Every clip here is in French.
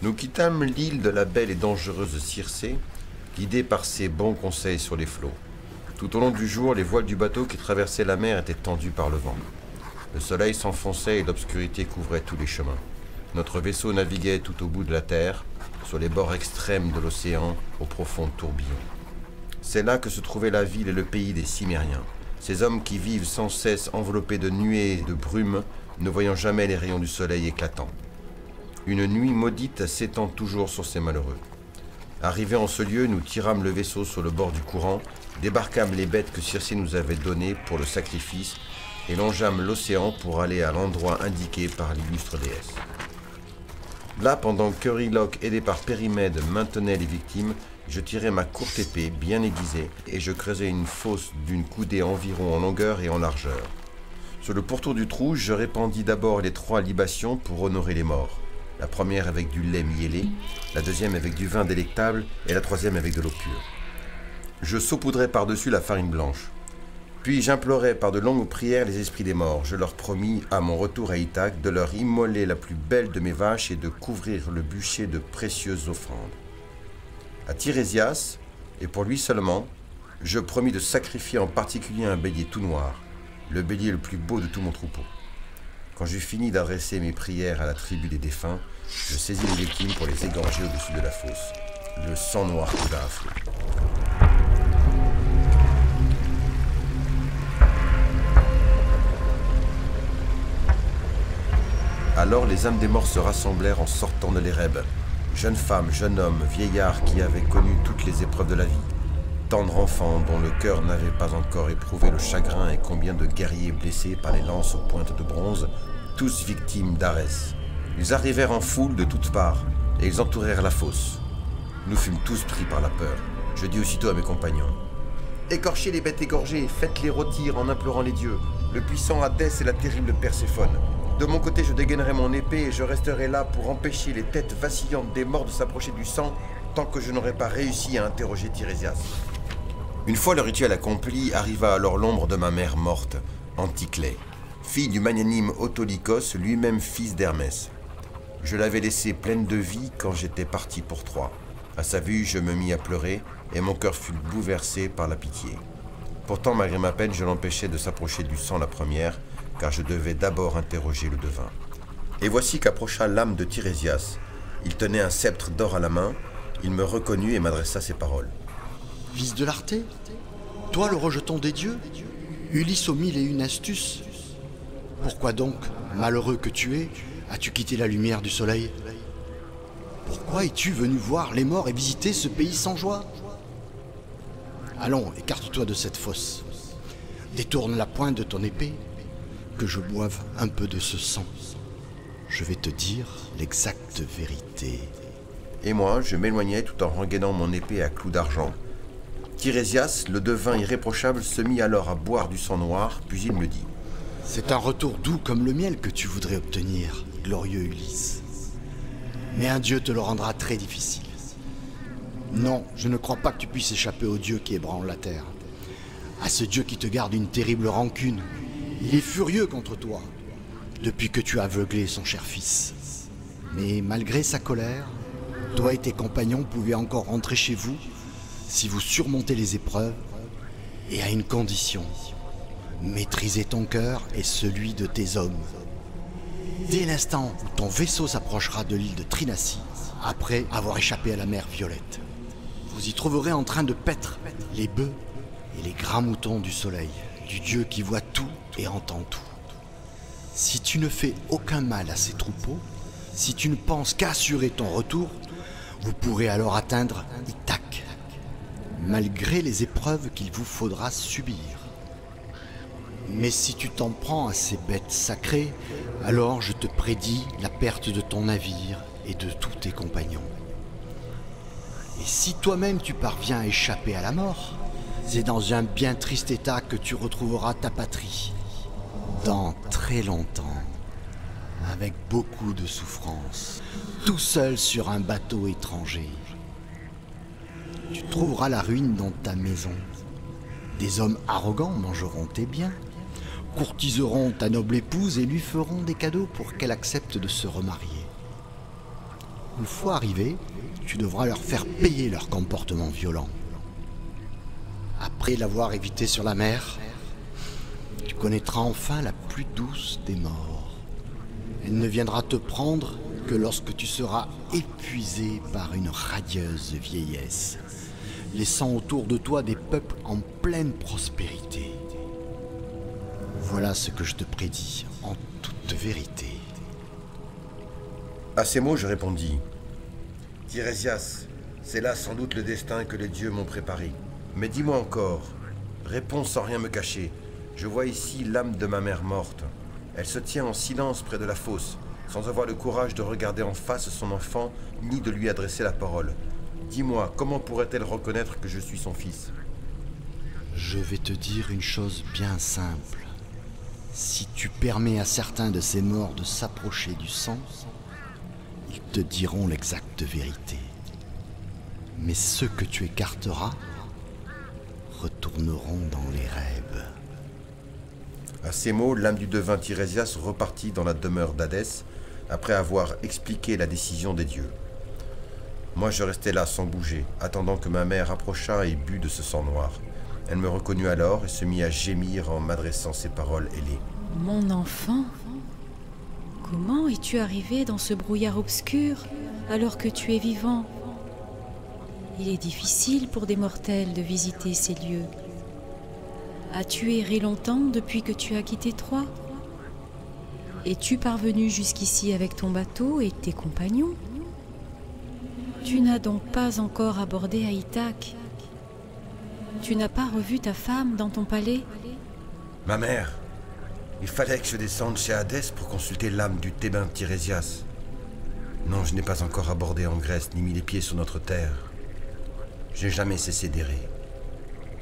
Nous quittâmes l'île de la belle et dangereuse Circé, guidés par ses bons conseils sur les flots. Tout au long du jour, les voiles du bateau qui traversait la mer étaient tendues par le vent. Le soleil s'enfonçait et l'obscurité couvrait tous les chemins. Notre vaisseau naviguait tout au bout de la terre, sur les bords extrêmes de l'océan, au profond tourbillon. C'est là que se trouvait la ville et le pays des Cimériens, ces hommes qui vivent sans cesse enveloppés de nuées et de brumes, ne voyant jamais les rayons du soleil éclatants. Une nuit maudite s'étend toujours sur ces malheureux. Arrivés en ce lieu, nous tirâmes le vaisseau sur le bord du courant, débarquâmes les bêtes que Circé nous avait données pour le sacrifice et longeâmes l'océan pour aller à l'endroit indiqué par l'illustre déesse. Là, pendant qu'Euryloque, aidé par Périmède, maintenait les victimes, je tirais ma courte épée bien aiguisée et je creusais une fosse d'une coudée environ en longueur et en largeur. Sur le pourtour du trou, je répandis d'abord les 3 libations pour honorer les morts. La première avec du lait miellé, la deuxième avec du vin délectable et la troisième avec de l'eau pure. Je saupoudrais par-dessus la farine blanche. Puis j'implorais par de longues prières les esprits des morts. Je leur promis, à mon retour à Ithaque, de leur immoler la plus belle de mes vaches et de couvrir le bûcher de précieuses offrandes. À Tirésias, et pour lui seulement, je promis de sacrifier en particulier un bélier tout noir, le bélier le plus beau de tout mon troupeau. Quand j'eus fini d'adresser mes prières à la tribu des défunts, je saisis les victimes pour les égorger au-dessus de la fosse. Le sang noir coula à flot. Alors les âmes des morts se rassemblèrent en sortant de l'Érèbe. Jeunes femmes, jeunes hommes, vieillards qui avaient connu toutes les épreuves de la vie. Tendres enfants dont le cœur n'avait pas encore éprouvé le chagrin et combien de guerriers blessés par les lances aux pointes de bronze, tous victimes d'Arès. Ils arrivèrent en foule de toutes parts et ils entourèrent la fosse. Nous fûmes tous pris par la peur. Je dis aussitôt à mes compagnons: écorchez les bêtes égorgées, faites-les rôtir en implorant les dieux, le puissant Hadès et la terrible Perséphone. De mon côté, je dégainerai mon épée et je resterai là pour empêcher les têtes vacillantes des morts de s'approcher du sang tant que je n'aurai pas réussi à interroger Tirésias. Une fois le rituel accompli, arriva alors l'ombre de ma mère morte, Anticlée, fille du magnanime Autolycos, lui-même fils d'Hermès. Je l'avais laissée pleine de vie quand j'étais parti pour Troie. À sa vue, je me mis à pleurer et mon cœur fut bouleversé par la pitié. Pourtant, malgré ma peine, je l'empêchais de s'approcher du sang la première, car je devais d'abord interroger le devin. Et voici qu'approcha l'âme de Tirésias. Il tenait un sceptre d'or à la main, il me reconnut et m'adressa ces paroles. Fils de l'Arté, toi le rejeton des dieux, Ulysse aux 1001 astuces, pourquoi donc, malheureux que tu es, as-tu quitté la lumière du soleil? Pourquoi es-tu venu voir les morts et visiter ce pays sans joie? Allons, écarte-toi de cette fosse. Détourne la pointe de ton épée, que je boive un peu de ce sang. Je vais te dire l'exacte vérité. Et moi, je m'éloignai tout en rengainant mon épée à clous d'argent. Tirésias, le devin irréprochable, se mit alors à boire du sang noir, puis il me dit: c'est un retour doux comme le miel que tu voudrais obtenir, glorieux Ulysse. Mais un dieu te le rendra très difficile. Non, je ne crois pas que tu puisses échapper au dieu qui ébranle la terre. À ce dieu qui te garde une terrible rancune. Il est furieux contre toi, depuis que tu as aveuglé son cher fils. Mais malgré sa colère, toi et tes compagnons pouviez encore rentrer chez vous si vous surmontez les épreuves, et à une condition: maîtriser ton cœur et celui de tes hommes. Dès l'instant où ton vaisseau s'approchera de l'île de Trinacie, après avoir échappé à la mer Violette, vous y trouverez en train de paître les bœufs et les grands moutons du soleil, du dieu qui voit tout et entend tout. Si tu ne fais aucun mal à ces troupeaux, si tu ne penses qu'à assurer ton retour, vous pourrez alors atteindre Ithaque, malgré les épreuves qu'il vous faudra subir. Mais si tu t'en prends à ces bêtes sacrées, alors je te prédis la perte de ton navire et de tous tes compagnons. Et si toi-même tu parviens à échapper à la mort, c'est dans un bien triste état que tu retrouveras ta patrie. Dans très longtemps, avec beaucoup de souffrance, tout seul sur un bateau étranger. Tu trouveras la ruine dans ta maison. Des hommes arrogants mangeront tes biens, courtiseront ta noble épouse et lui feront des cadeaux pour qu'elle accepte de se remarier. Une fois arrivé, tu devras leur faire payer leur comportement violent. Après l'avoir évité sur la mer, tu connaîtras enfin la plus douce des morts. Elle ne viendra te prendre que lorsque tu seras épuisé par une radieuse vieillesse, laissant autour de toi des peuples en pleine prospérité. Voilà ce que je te prédis en toute vérité. À ces mots, je répondis. Tirésias, c'est là sans doute le destin que les dieux m'ont préparé. Mais dis-moi encore, réponds sans rien me cacher. Je vois ici l'âme de ma mère morte. Elle se tient en silence près de la fosse, sans avoir le courage de regarder en face son enfant, ni de lui adresser la parole. Dis-moi, comment pourrait-elle reconnaître que je suis son fils? Je vais te dire une chose bien simple. Si tu permets à certains de ces morts de s'approcher du sang, ils te diront l'exacte vérité. Mais ceux que tu écarteras retourneront dans les rêves. À ces mots, l'âme du devin Tirésias repartit dans la demeure d'Hadès, après avoir expliqué la décision des dieux. Moi, je restais là sans bouger, attendant que ma mère approchât et but de ce sang noir. Elle me reconnut alors et se mit à gémir en m'adressant ces paroles ailées. Mon enfant, comment es-tu arrivé dans ce brouillard obscur alors que tu es vivant? Il est difficile pour des mortels de visiter ces lieux. As-tu erré longtemps depuis que tu as quitté Troie? Es-tu parvenu jusqu'ici avec ton bateau et tes compagnons? Tu n'as donc pas encore abordé à Ithaque. Tu n'as pas revu ta femme dans ton palais? Ma mère, il fallait que je descende chez Hadès pour consulter l'âme du Thébain Tirésias. Non, je n'ai pas encore abordé en Grèce ni mis les pieds sur notre terre. Je n'ai jamais cessé d'errer.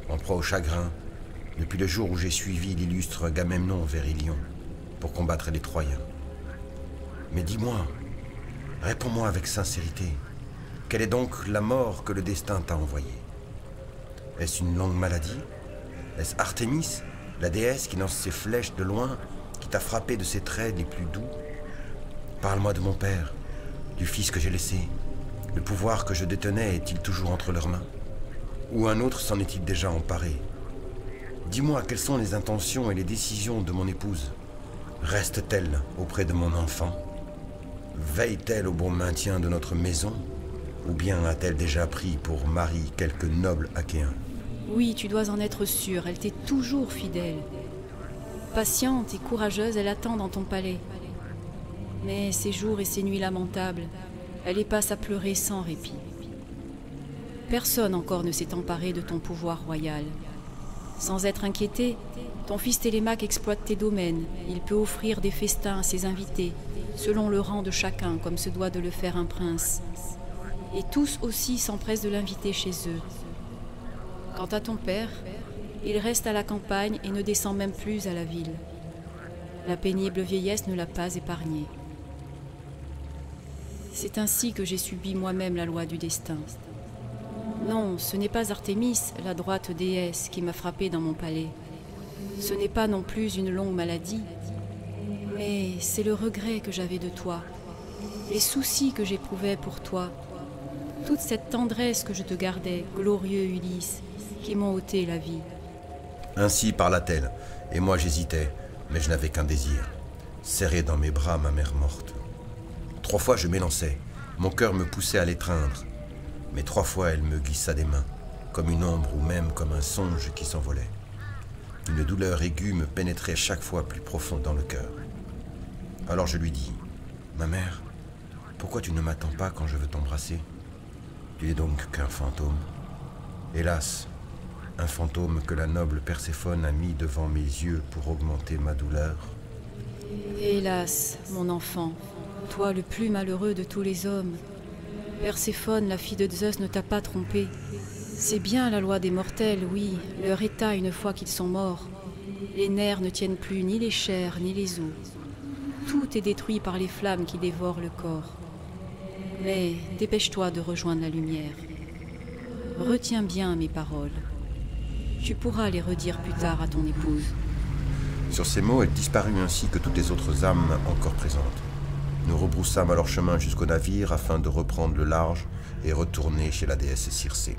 En proie au chagrin, depuis le jour où j'ai suivi l'illustre Agamemnon vers Ilion pour combattre les Troyens. Mais dis-moi, réponds-moi avec sincérité, quelle est donc la mort que le destin t'a envoyée? Est-ce une longue maladie? Est-ce Artémis, la déesse qui lance ses flèches de loin, qui t'a frappé de ses traits les plus doux? Parle-moi de mon père, du fils que j'ai laissé. Le pouvoir que je détenais est-il toujours entre leurs mains? Ou un autre s'en est-il déjà emparé? Dis-moi, quelles sont les intentions et les décisions de mon épouse? Reste-t-elle auprès de mon enfant? Veille-t-elle au bon maintien de notre maison? Ou bien a-t-elle déjà pris pour mari quelque noble Achéen? Oui, tu dois en être sûr, elle t'est toujours fidèle. Patiente et courageuse, elle attend dans ton palais. Mais ces jours et ces nuits lamentables, elle y passe à pleurer sans répit. Personne encore ne s'est emparé de ton pouvoir royal. Sans être inquiété, ton fils Télémaque exploite tes domaines. Il peut offrir des festins à ses invités, selon le rang de chacun, comme se doit de le faire un prince. Et tous aussi s'empressent de l'inviter chez eux. Quant à ton père, il reste à la campagne et ne descend même plus à la ville. La pénible vieillesse ne l'a pas épargné. C'est ainsi que j'ai subi moi-même la loi du destin. Non, ce n'est pas Artémis, la droite déesse, qui m'a frappé dans mon palais. Ce n'est pas non plus une longue maladie, mais c'est le regret que j'avais de toi, les soucis que j'éprouvais pour toi, toute cette tendresse que je te gardais, glorieux Ulysse, qui m'ont ôté la vie. Ainsi parla-t-elle, et moi j'hésitais, mais je n'avais qu'un désir, serrer dans mes bras ma mère morte. 3 fois je m'élançai, mon cœur me poussait à l'étreindre, mais 3 fois elle me glissa des mains, comme une ombre ou même comme un songe qui s'envolait. Une douleur aiguë me pénétrait chaque fois plus profond dans le cœur. Alors je lui dis, « Ma mère, pourquoi tu ne m'attends pas quand je veux t'embrasser? Tu n'es donc qu'un fantôme. Hélas, un fantôme que la noble Perséphone a mis devant mes yeux pour augmenter ma douleur. » Hélas, mon enfant, toi le plus malheureux de tous les hommes, Perséphone, la fille de Zeus, ne t'a pas trompé. C'est bien la loi des mortels, oui, leur état une fois qu'ils sont morts. Les nerfs ne tiennent plus ni les chairs ni les os. Tout est détruit par les flammes qui dévorent le corps. Mais dépêche-toi de rejoindre la lumière. Retiens bien mes paroles. Tu pourras les redire plus tard à ton épouse. Sur ces mots, elle disparut ainsi que toutes les autres âmes encore présentes. Nous rebroussâmes alors chemin jusqu'au navire afin de reprendre le large et retourner chez la déesse Circé.